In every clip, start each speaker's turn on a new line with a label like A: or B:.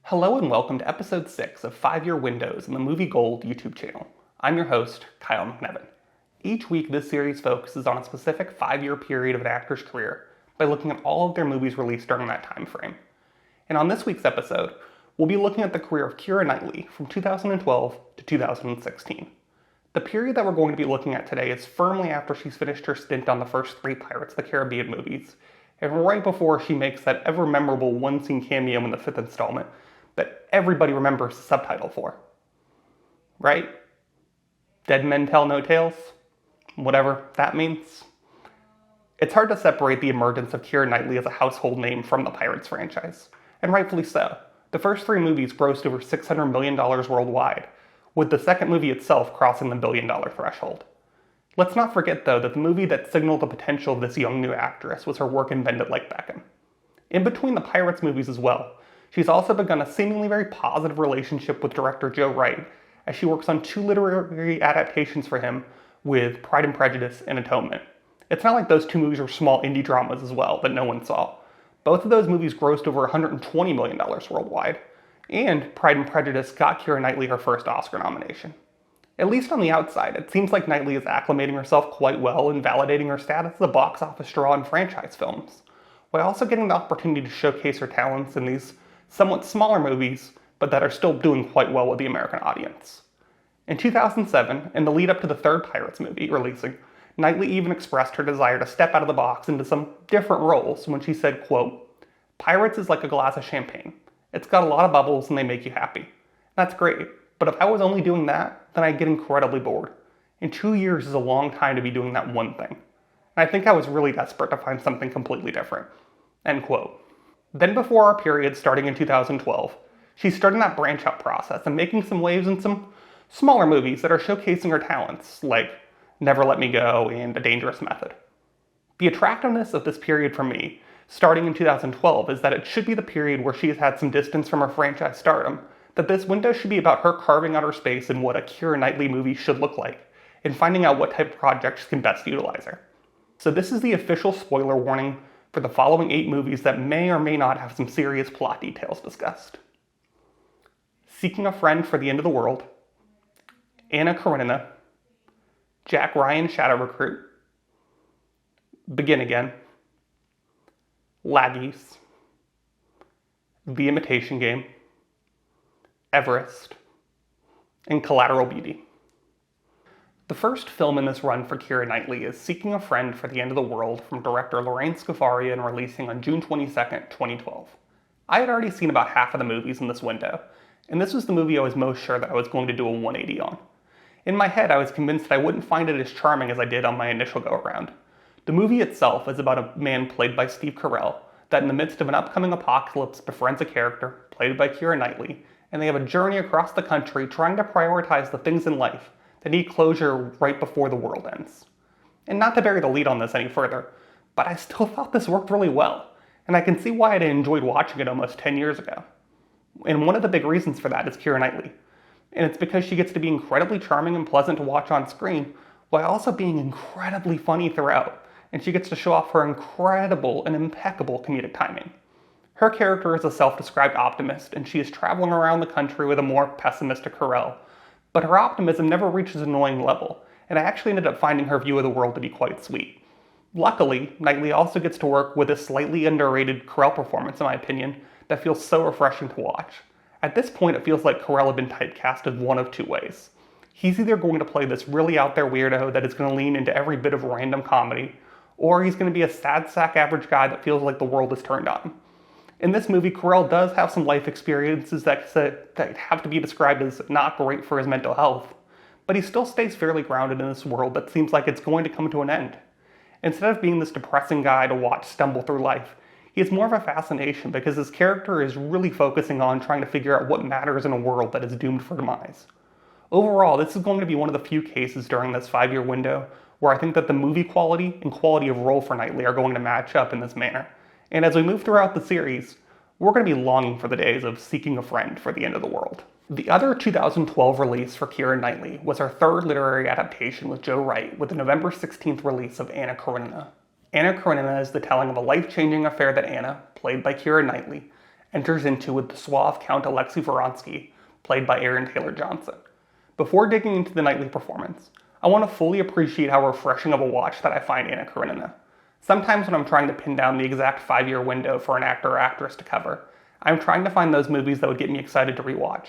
A: Hello and welcome to episode 6 of 5-Year Windows in the Movie Gold YouTube channel. I'm your host, Kyle McNevin. Each week this series focuses on a specific 5-year period of an actor's career by looking at all of their movies released during that time frame. And on this week's episode, we'll be looking at the career of Keira Knightley from 2012 to 2016. The period that we're going to be looking at today is firmly after she's finished her stint on the first 3 Pirates of the Caribbean movies, and right before she makes that ever-memorable one-scene cameo in the 5th installment that everybody remembers the subtitle for. Right? Dead men tell no tales? Whatever that means. It's hard to separate the emergence of Keira Knightley as a household name from the Pirates franchise, and rightfully so. The first 3 movies grossed over $600 million worldwide, with the second movie itself crossing the billion-dollar threshold. Let's not forget, though, that the movie that signaled the potential of this young new actress was her work in Bend It Like Beckham. In between the Pirates movies as well, she's also begun a seemingly very positive relationship with director Joe Wright as she works on 2 literary adaptations for him with Pride and Prejudice and Atonement. It's not like those 2 movies are small indie dramas as well that no one saw. Both of those movies grossed over $120 million worldwide, and Pride and Prejudice got Keira Knightley her first Oscar nomination. At least on the outside, it seems like Knightley is acclimating herself quite well and validating her status as a box office draw in franchise films, while also getting the opportunity to showcase her talents in these somewhat smaller movies, but that are still doing quite well with the American audience. In 2007, in the lead up to the 3rd Pirates movie releasing, Knightley even expressed her desire to step out of the box into some different roles when she said, quote, "Pirates is like a glass of champagne. It's got a lot of bubbles and they make you happy. That's great, but if I was only doing that, then I'd get incredibly bored. And 2 years is a long time to be doing that one thing. And I think I was really desperate to find something completely different." End quote. Then before our period starting in 2012, she's starting that branch out process and making some waves in some smaller movies that are showcasing her talents, like Never Let Me Go and A Dangerous Method. The attractiveness of this period for me, starting in 2012, is that it should be the period where she has had some distance from her franchise stardom, that this window should be about her carving out her space in what a Keira Knightley movie should look like, and finding out what type of projects can best utilize her. So this is the official spoiler warning for the following 8 movies that may or may not have some serious plot details discussed. Seeking a Friend for the End of the World, Anna Karenina, Jack Ryan Shadow Recruit, Begin Again, Laggies, The Imitation Game, Everest, and Collateral Beauty. The first film in this run for Keira Knightley is Seeking a Friend for the End of the World from director Lorraine Scafaria and releasing on June 22nd, 2012. I had already seen about half of the movies in this window, and this was the movie I was most sure that I was going to do a 180 on. In my head, I was convinced that I wouldn't find it as charming as I did on my initial go-around. The movie itself is about a man played by Steve Carell that in the midst of an upcoming apocalypse befriends a character, played by Keira Knightley, and they have a journey across the country trying to prioritize the things in life that need closure right before the world ends. And not to bury the lead on this any further, but I still thought this worked really well, and I can see why I enjoyed watching it almost 10 years ago. And one of the big reasons for that is Keira Knightley. And it's because she gets to be incredibly charming and pleasant to watch on screen, while also being incredibly funny throughout, and she gets to show off her incredible and impeccable comedic timing. Her character is a self-described optimist, and she is traveling around the country with a more pessimistic Carell, but her optimism never reaches an annoying level, and I actually ended up finding her view of the world to be quite sweet. Luckily, Knightley also gets to work with a slightly underrated Carell performance, in my opinion, that feels so refreshing to watch. At this point, it feels like Carell had been typecast in one of 2 ways. He's either going to play this really out there weirdo that is going to lean into every bit of random comedy, or he's going to be a sad sack average guy that feels like the world is turned on. In this movie, Carell does have some life experiences that have to be described as not great for his mental health, but he still stays fairly grounded in this world that seems like it's going to come to an end. Instead of being this depressing guy to watch stumble through life, he has more of a fascination because his character is really focusing on trying to figure out what matters in a world that is doomed for demise. Overall, this is going to be one of the few cases during this 5-year window where I think that the movie quality and quality of role for Knightley are going to match up in this manner. And as we move throughout the series, we're going to be longing for the days of Seeking a Friend for the End of the World. The other 2012 release for Keira Knightley was her 3rd literary adaptation with Joe Wright, with the November 16th release of Anna Karenina. Anna Karenina is the telling of a life-changing affair that Anna, played by Keira Knightley, enters into with the suave Count Alexei Vronsky, played by Aaron Taylor-Johnson. Before digging into the Knightley performance, I want to fully appreciate how refreshing of a watch that I find Anna Karenina. Sometimes when I'm trying to pin down the exact 5-year window for an actor or actress to cover, I'm trying to find those movies that would get me excited to rewatch.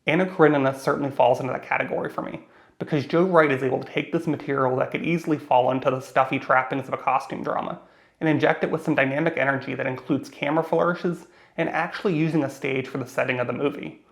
A: Anna Karenina certainly falls into that category for me, because Joe Wright is able to take this material that could easily fall into the stuffy trappings of a costume drama, and inject it with some dynamic energy that includes camera flourishes and actually using a stage for the setting of the movie.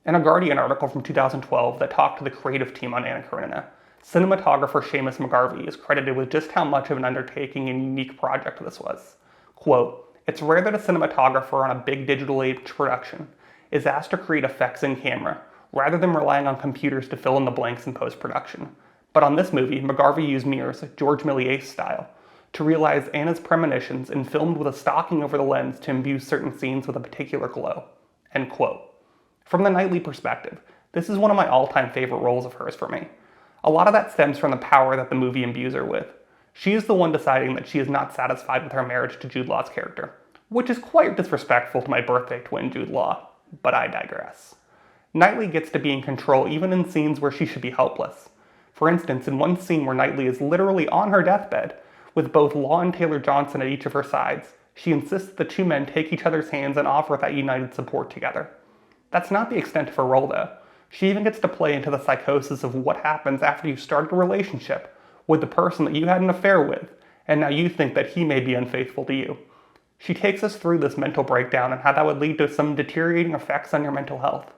A: In a Guardian article from 2012 that talked to the creative team on Anna Karenina, cinematographer Seamus McGarvey is credited with just how much of an undertaking and unique project this was. Quote, "It's rare that a cinematographer on a big digital age production is asked to create effects in camera, rather than relying on computers to fill in the blanks in post-production. But on this movie, McGarvey used mirrors, George Méliès style, to realize Anna's premonitions and filmed with a stocking over the lens to imbue certain scenes with a particular glow." End quote. From the Knightley perspective, this is one of my all-time favorite roles of hers for me. A lot of that stems from the power that the movie imbues her with. She is the one deciding that she is not satisfied with her marriage to Jude Law's character, which is quite disrespectful to my birthday twin Jude Law, but I digress. Knightley gets to be in control even in scenes where she should be helpless. For instance, in one scene where Knightley is literally on her deathbed, with both Law and Taylor-Johnson at each of her sides, she insists the two men take each other's hands and offer that united support together. That's not the extent of her role though. She even gets to play into the psychosis of what happens after you start a relationship with the person that you had an affair with, and now you think that he may be unfaithful to you. She takes us through this mental breakdown and how that would lead to some deteriorating effects on your mental health.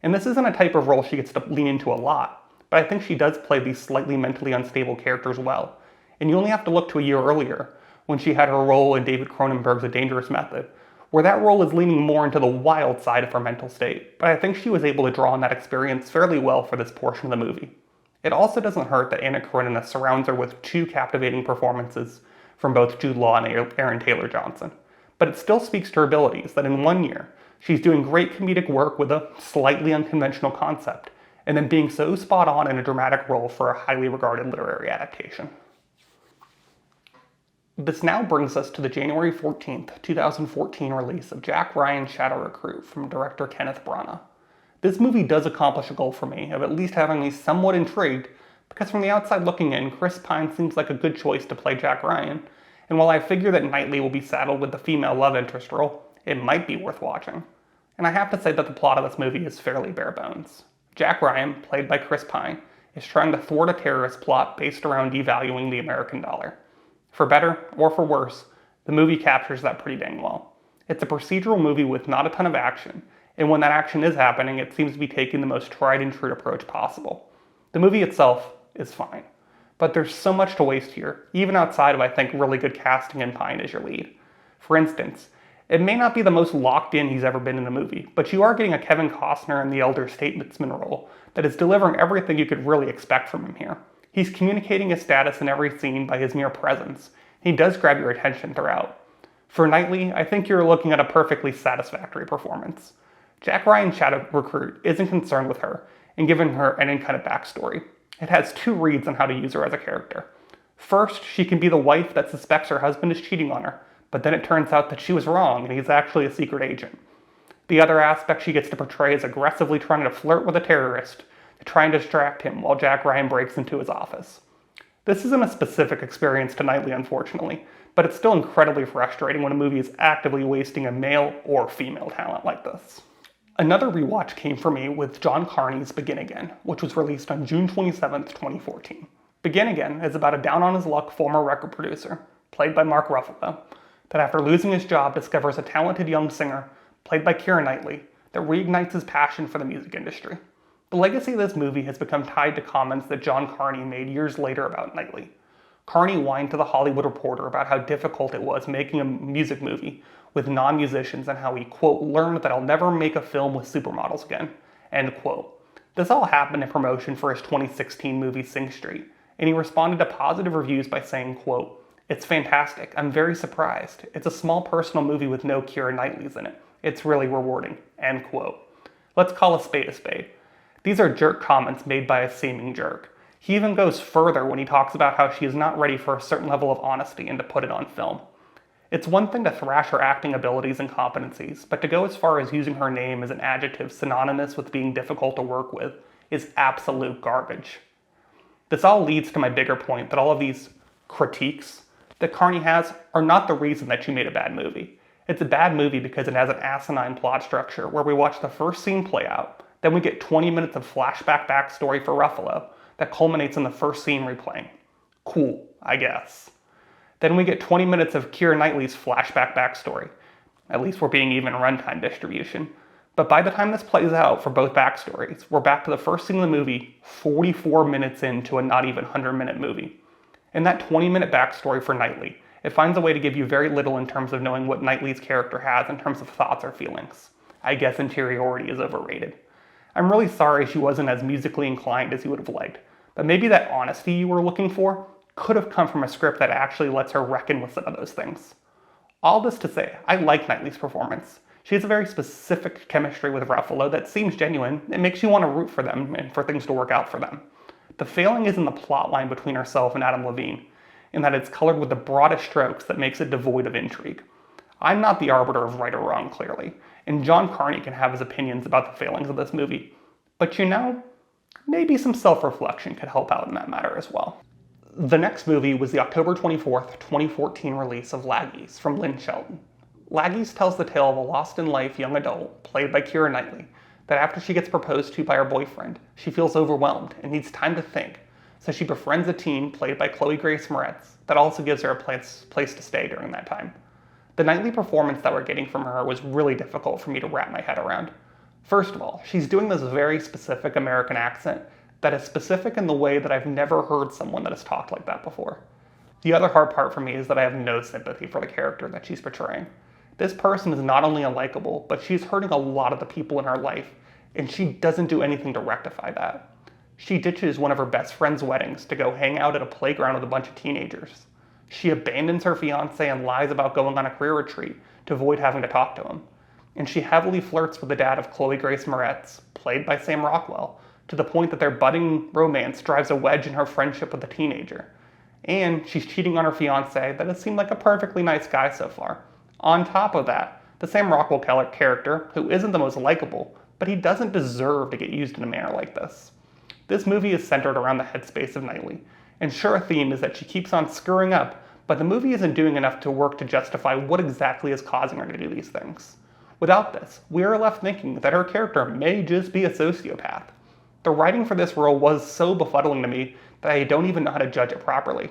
A: And this isn't a type of role she gets to lean into a lot, but I think she does play these slightly mentally unstable characters well. And you only have to look to a year earlier, when she had her role in David Cronenberg's A Dangerous Method, where that role is leaning more into the wild side of her mental state, but I think she was able to draw on that experience fairly well for this portion of the movie. It also doesn't hurt that Anna Karenina surrounds her with two captivating performances from both Jude Law and Aaron Taylor-Johnson. But it still speaks to her abilities that in 1 year, she's doing great comedic work with a slightly unconventional concept, and then being so spot on in a dramatic role for a highly regarded literary adaptation. This now brings us to the January 14th, 2014 release of Jack Ryan's Shadow Recruit from director Kenneth Branagh. This movie does accomplish a goal for me of at least having me somewhat intrigued, because from the outside looking in, Chris Pine seems like a good choice to play Jack Ryan, and while I figure that Knightley will be saddled with the female love interest role, it might be worth watching. And I have to say that the plot of this movie is fairly bare bones. Jack Ryan, played by Chris Pine, is trying to thwart a terrorist plot based around devaluing the American dollar. For better or for worse, the movie captures that pretty dang well. It's a procedural movie with not a ton of action, and when that action is happening, it seems to be taking the most tried and true approach possible. The movie itself is fine, but there's so much to waste here, even outside of, I think, really good casting and Pine as your lead. For instance, it may not be the most locked in he's ever been in a movie, but you are getting a Kevin Costner in the elder statesman role that is delivering everything you could really expect from him here. He's communicating his status in every scene by his mere presence. He does grab your attention throughout. For Knightley, I think you're looking at a perfectly satisfactory performance. Jack Ryan's Shadow Recruit isn't concerned with her and giving her any kind of backstory. It has two reads on how to use her as a character. First, she can be the wife that suspects her husband is cheating on her, but then it turns out that she was wrong and he's actually a secret agent. The other aspect she gets to portray is aggressively trying to flirt with a terrorist to try and distract him while Jack Ryan breaks into his office. This isn't a specific experience to Knightley, unfortunately, but it's still incredibly frustrating when a movie is actively wasting a male or female talent like this. Another rewatch came for me with John Carney's Begin Again, which was released on June 27, 2014. Begin Again is about a down-on-his-luck former record producer, played by Mark Ruffalo, that after losing his job discovers a talented young singer, played by Keira Knightley, that reignites his passion for the music industry. The legacy of this movie has become tied to comments that John Carney made years later about Knightley. Carney whined to the Hollywood Reporter about how difficult it was making a music movie with non-musicians and how he, quote, learned that I'll never make a film with supermodels again, end quote. This all happened in promotion for his 2016 movie Sing Street, and he responded to positive reviews by saying, quote, "It's fantastic. I'm very surprised. It's a small personal movie with no Keira Knightleys in it. It's really rewarding," end quote. Let's call a spade a spade. These are jerk comments made by a seeming jerk. He even goes further when he talks about how she is not ready for a certain level of honesty and to put it on film. It's one thing to thrash her acting abilities and competencies, but to go as far as using her name as an adjective synonymous with being difficult to work with is absolute garbage. This all leads to my bigger point that all of these critiques that Carney has are not the reason that she made a bad movie. It's a bad movie because it has an asinine plot structure where we watch the first scene play out, then we get 20 minutes of flashback backstory for Ruffalo that culminates in the first scene replaying. Cool, I guess. Then we get 20 minutes of Keira Knightley's flashback backstory. At least we're being even runtime distribution. But by the time this plays out for both backstories, we're back to the first scene of the movie 44 minutes into a not even 100-minute movie. In that 20-minute backstory for Knightley, it finds a way to give you very little in terms of knowing what Knightley's character has in terms of thoughts or feelings. I guess interiority is overrated. I'm really sorry she wasn't as musically inclined as you would have liked, but maybe that honesty you were looking for could have come from a script that actually lets her reckon with some of those things. All this to say, I like Knightley's performance. She has a very specific chemistry with Ruffalo that seems genuine. It makes you want to root for them and for things to work out for them. The failing is in the plot line between herself and Adam Levine, in that it's colored with the broadest strokes that makes it devoid of intrigue. I'm not the arbiter of right or wrong, clearly, and John Carney can have his opinions about the failings of this movie. But maybe some self-reflection could help out in that matter as well. The next movie was the October 24th, 2014 release of Laggies from Lynn Shelton. Laggies tells the tale of a lost-in-life young adult, played by Keira Knightley, that after she gets proposed to by her boyfriend, she feels overwhelmed and needs time to think, so she befriends a teen, played by Chloe Grace Moretz, that also gives her a place to stay during that time. The Knightley performance that we're getting from her was really difficult for me to wrap my head around. First of all, she's doing this very specific American accent that is specific in the way that I've never heard someone that has talked like that before. The other hard part for me is that I have no sympathy for the character that she's portraying. This person is not only unlikable, but she's hurting a lot of the people in her life, and she doesn't do anything to rectify that. She ditches one of her best friend's weddings to go hang out at a playground with a bunch of teenagers. She abandons her fiancé and lies about going on a career retreat to avoid having to talk to him. And she heavily flirts with the dad of Chloe Grace Moretz, played by Sam Rockwell, to the point that their budding romance drives a wedge in her friendship with the teenager. And she's cheating on her fiancé that has seemed like a perfectly nice guy so far. On top of that, the Sam Rockwell character, who isn't the most likable, but he doesn't deserve to get used in a manner like this. This movie is centered around the headspace of Knightley, and sure, a theme is that she keeps on screwing up, but the movie isn't doing enough to work to justify what exactly is causing her to do these things. Without this, we are left thinking that her character may just be a sociopath. The writing for this role was so befuddling to me that I don't even know how to judge it properly.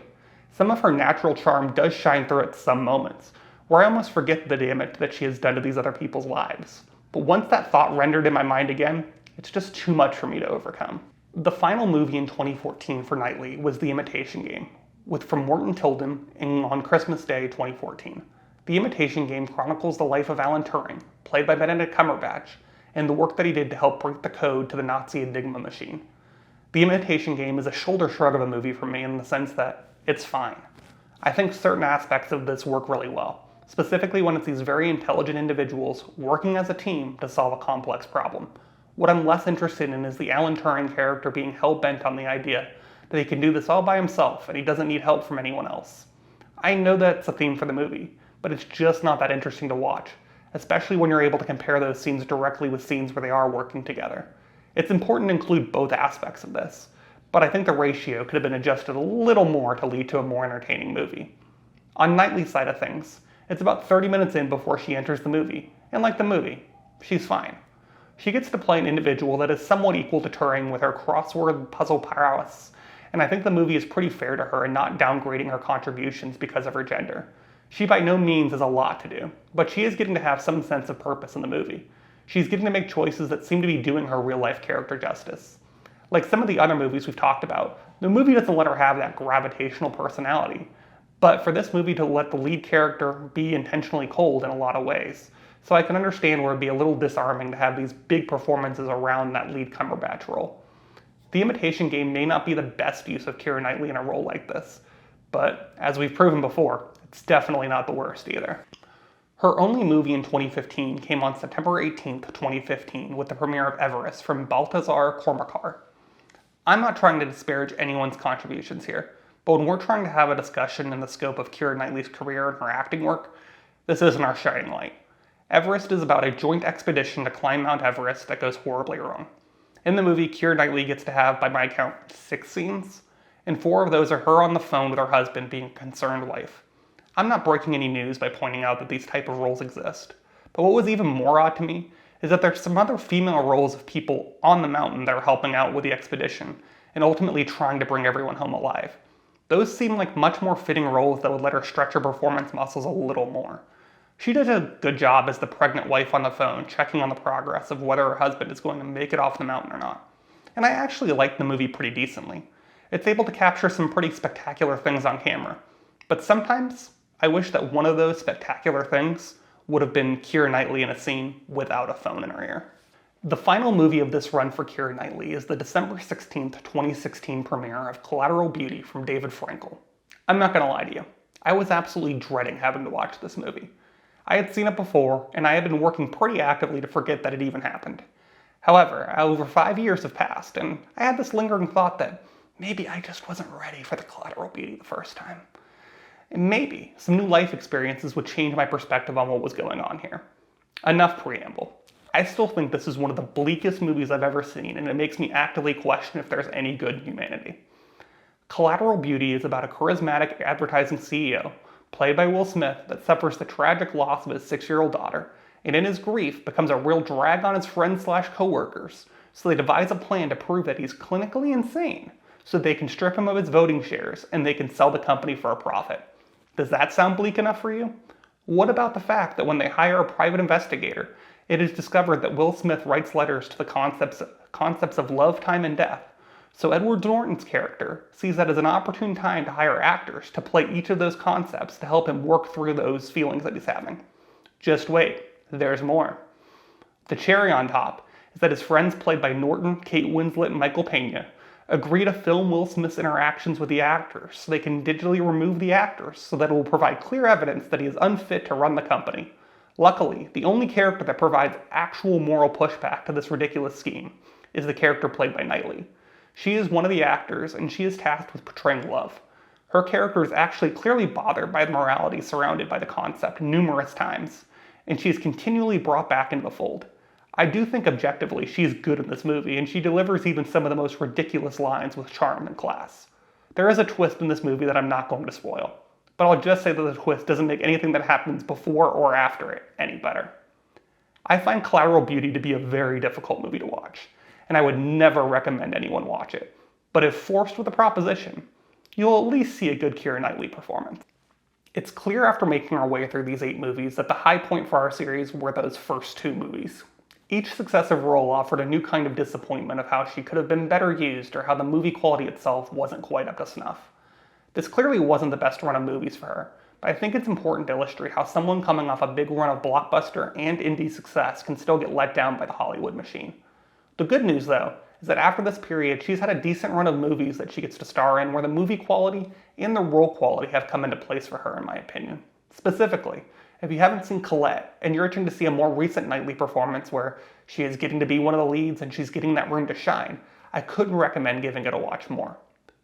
A: Some of her natural charm does shine through at some moments, where I almost forget the damage that she has done to these other people's lives. But once that thought rendered in my mind again, it's just too much for me to overcome. The final movie in 2014 for Knightley was The Imitation Game, from Morton Tilden on Christmas Day 2014. The Imitation Game chronicles the life of Alan Turing, played by Benedict Cumberbatch, and the work that he did to help break the code to the Nazi Enigma machine. The Imitation Game is a shoulder shrug of a movie for me in the sense that it's fine. I think certain aspects of this work really well, specifically when it's these very intelligent individuals working as a team to solve a complex problem. What I'm less interested in is the Alan Turing character being hell-bent on the idea that he can do this all by himself and he doesn't need help from anyone else. I know that's a theme for the movie, but it's just not that interesting to watch, especially when you're able to compare those scenes directly with scenes where they are working together. It's important to include both aspects of this, but I think the ratio could have been adjusted a little more to lead to a more entertaining movie. On Knightley's side of things, it's about 30 minutes in before she enters the movie, and like the movie, she's fine. She gets to play an individual that is somewhat equal to Turing with her crossword puzzle prowess, and I think the movie is pretty fair to her in not downgrading her contributions because of her gender. She by no means has a lot to do, but she is getting to have some sense of purpose in the movie. She's getting to make choices that seem to be doing her real-life character justice. Like some of the other movies we've talked about, the movie doesn't let her have that gravitational personality, but for this movie to let the lead character be intentionally cold in a lot of ways. So I can understand where it'd be a little disarming to have these big performances around that lead Cumberbatch role. The Imitation Game may not be the best use of Keira Knightley in a role like this, but as we've proven before, it's definitely not the worst either. Her only movie in 2015 came on September 18th, 2015 with the premiere of Everest from Baltazar Kormakar. I'm not trying to disparage anyone's contributions here, but when we're trying to have a discussion in the scope of Keira Knightley's career and her acting work, This isn't our shining light. Everest is about a joint expedition to climb Mount Everest that goes horribly wrong. In the movie, Keira Knightley gets to have, by my count, 6 scenes, and 4 of those are her on the phone with her husband being a concerned wife. I'm not breaking any news by pointing out that these type of roles exist, but what was even more odd to me is that there's some other female roles of people on the mountain that are helping out with the expedition and ultimately trying to bring everyone home alive. Those seem like much more fitting roles that would let her stretch her performance muscles a little more. She did a good job as the pregnant wife on the phone, checking on the progress of whether her husband is going to make it off the mountain or not. And I actually liked the movie pretty decently. It's able to capture some pretty spectacular things on camera. But sometimes, I wish that one of those spectacular things would have been Keira Knightley in a scene without a phone in her ear. The final movie of this run for Keira Knightley is the December 16th, 2016 premiere of Collateral Beauty from David Frankel. I'm not gonna lie to you, I was absolutely dreading having to watch this movie. I had seen it before, and I had been working pretty actively to forget that it even happened. However, over 5 years have passed, and I had this lingering thought that maybe I just wasn't ready for the Collateral Beauty the first time. And maybe some new life experiences would change my perspective on what was going on here. Enough preamble. I still think this is one of the bleakest movies I've ever seen, and it makes me actively question if there's any good in humanity. Collateral Beauty is about a charismatic advertising CEO, played by Will Smith, that suffers the tragic loss of his 6-year-old daughter, and in his grief becomes a real drag on his friends/co-workers, so they devise a plan to prove that he's clinically insane, so they can strip him of his voting shares and they can sell the company for a profit. Does that sound bleak enough for you? What about the fact that when they hire a private investigator, it is discovered that Will Smith writes letters to the concepts of love, time, and death? So Edward Norton's character sees that as an opportune time to hire actors to play each of those concepts to help him work through those feelings that he's having. Just wait, there's more. The cherry on top is that his friends, played by Norton, Kate Winslet, and Michael Pena, agree to film Will Smith's interactions with the actors so they can digitally remove the actors so that it will provide clear evidence that he is unfit to run the company. Luckily, the only character that provides actual moral pushback to this ridiculous scheme is the character played by Knightley. She is one of the actors, and she is tasked with portraying love. Her character is actually clearly bothered by the morality surrounded by the concept numerous times, and she is continually brought back into the fold. I do think objectively she's good in this movie, and she delivers even some of the most ridiculous lines with charm and class. There is a twist in this movie that I'm not going to spoil, but I'll just say that the twist doesn't make anything that happens before or after it any better. I find Collateral Beauty to be a very difficult movie to watch, and I would never recommend anyone watch it. But if forced with a proposition, you'll at least see a good Keira Knightley performance. It's clear after making our way through these 8 movies that the high point for our series were those first 2 movies. Each successive role offered a new kind of disappointment of how she could have been better used or how the movie quality itself wasn't quite up to snuff. This clearly wasn't the best run of movies for her, but I think it's important to illustrate how someone coming off a big run of blockbuster and indie success can still get let down by the Hollywood machine. The good news, though, is that after this period, she's had a decent run of movies that she gets to star in where the movie quality and the role quality have come into place for her, in my opinion. Specifically, if you haven't seen Colette, and you're itching to see a more recent Knightley performance where she is getting to be one of the leads and she's getting that room to shine, I couldn't recommend giving it a watch more.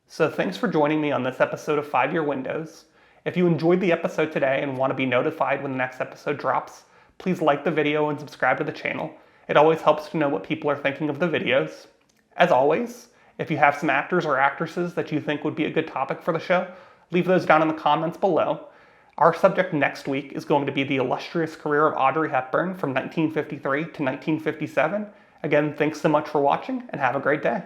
A: So thanks for joining me on this episode of 5 Year Windows. If you enjoyed the episode today and want to be notified when the next episode drops, please like the video and subscribe to the channel. It always helps to know what people are thinking of the videos. As always, if you have some actors or actresses that you think would be a good topic for the show, leave those down in the comments below. Our subject next week is going to be the illustrious career of Audrey Hepburn from 1953 to 1957. Again, thanks so much for watching and have a great day.